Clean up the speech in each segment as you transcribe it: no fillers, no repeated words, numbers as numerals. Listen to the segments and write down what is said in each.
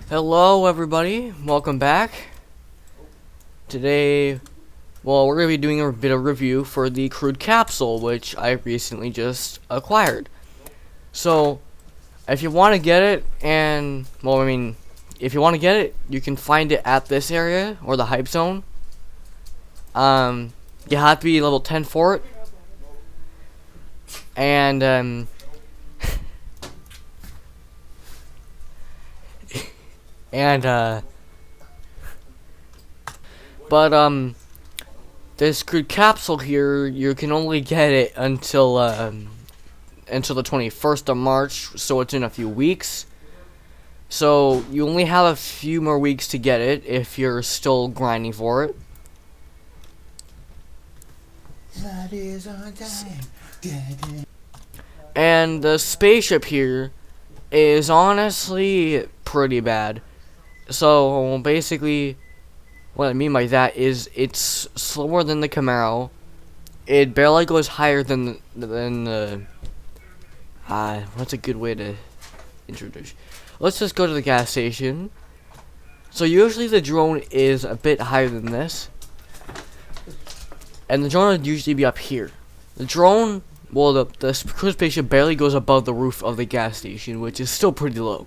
Hello everybody, welcome back. Today, well, we're going to be doing a bit of review for the Crewed capsule, which I recently just acquired. So, if you want to get it, if you want to get it, you can find it at this area, or the hype zone. You have to be level 10 for it. And, this Crewed capsule here, you can only get it until the 21st of March, so it's in a few weeks. So you only have a few more weeks to get it if you're still grinding for it. That is on time. And the spaceship here is honestly pretty bad. So basically, what I mean by that is it's slower than the Camaro. It barely goes higher than the what's a good way to introduce? Let's just go to the gas station. So usually the drone is a bit higher than this, and the drone would usually be up here. The drone, well, the Crewed Spaceship barely goes above the roof of the gas station, which is still pretty low.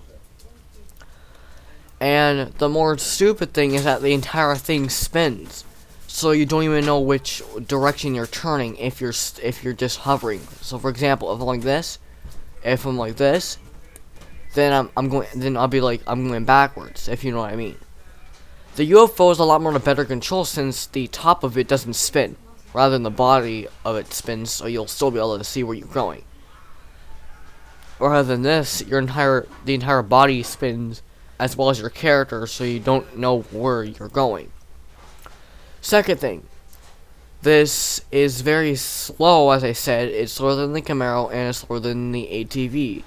And the more stupid thing is that the entire thing spins, so you don't even know which direction you're turning if you're just hovering. So for example, if I'm like this, then I'll be like I'm going backwards, if you know what I mean. The UFO is a lot more better control since the top of it doesn't spin, rather than the body of it spins, so you'll still be able to see where you're going. Rather than this, the entire body spins, as well as your character, so you don't know where you're going. Second thing, this is very slow, as I said. It's slower than the Camaro, and it's slower than the ATV.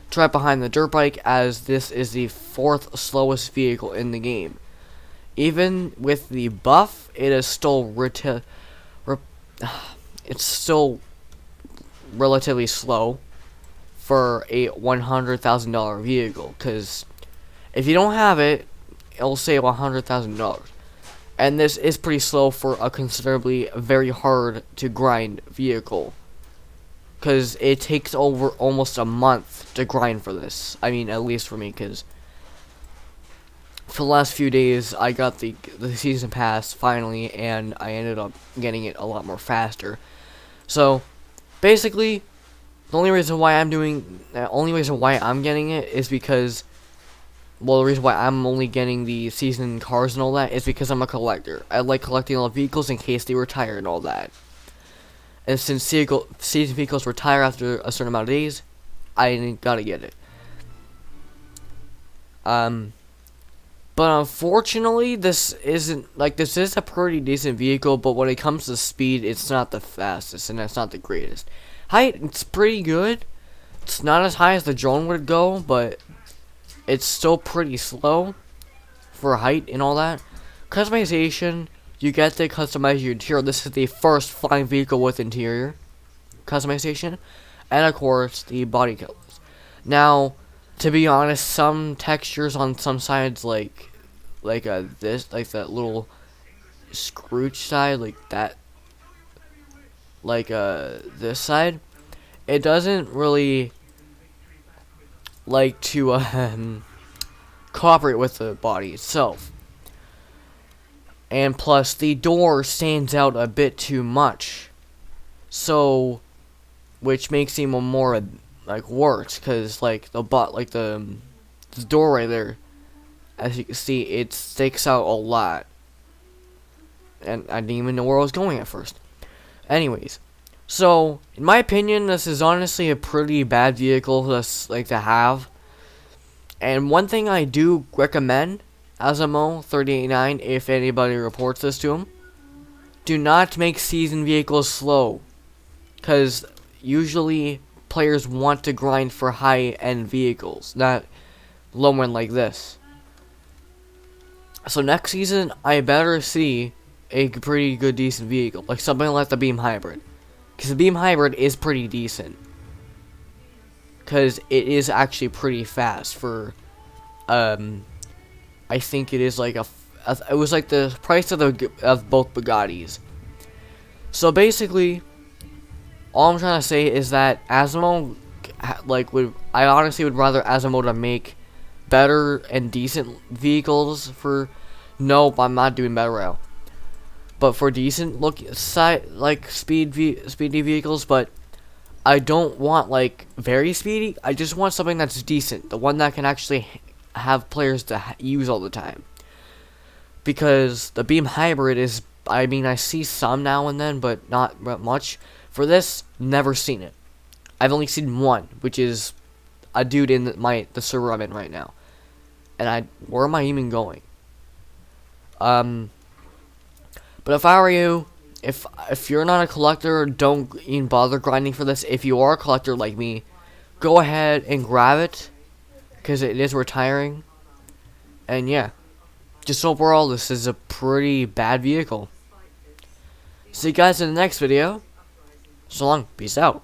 It's right behind the dirt bike, as this is the 4th slowest vehicle in the game. Even with the buff, it is still relatively slow for a $100,000 vehicle, because if you don't have it, it'll save $100,000. And this is pretty slow for a considerably very hard to grind vehicle, because it takes over almost a month to grind for this. I mean, at least for me, because for the last few days I got the season pass finally, and I ended up getting it a lot more faster. So basically, the only reason why I'm getting it is because, well, the reason why I'm only getting the season cars and all that is because I'm a collector. I like collecting all the vehicles in case they retire and all that. And since season vehicles retire after a certain amount of days, I gotta get it. But unfortunately, this is a pretty decent vehicle, but when it comes to speed, it's not the fastest, and it's not the greatest. Height, it's pretty good. It's not as high as the drone would go, but it's still pretty slow for height and all that. Customization, you get to customize your interior. This is the first flying vehicle with interior customization, and of course the body colors. Now, to be honest, some textures on some sides, like that little Scrooge side, like that, this side, it doesn't really like to cooperate with the body itself. And plus, the door stands out a bit too much, so which makes him more worse, because the door right there, as you can see, it sticks out a lot, and I didn't even know where I was going at first. Anyways, so in my opinion, this is honestly a pretty bad vehicle to have. And one thing I do recommend, Asimo389, if anybody reports this to him, do not make season vehicles slow, because usually players want to grind for high-end vehicles, not low-end like this. So next season, I better see a pretty good, decent vehicle, like something like the Beam Hybrid, because the Beam Hybrid is pretty decent. because it is actually pretty fast for I think it is like it was like the price of both Bugattis. So basically, all I'm trying to say is that Asimo, I honestly would rather Asimo to make better and decent vehicles for. Nope, I'm not doing better rail. But for decent speedy vehicles, but I don't want like very speedy. I just want something that's decent, the one that can actually have players to use all the time. Because the beam hybrid is, I mean, I see some now and then, but not much. For this, never seen it. I've only seen one, which is a dude in the server I'm in right now. And where am I even going? But if I were you, if you're not a collector, don't even bother grinding for this. If you are a collector like me, go ahead and grab it, because it is retiring. And yeah, just overall, this is a pretty bad vehicle. See you guys in the next video. So long, peace out.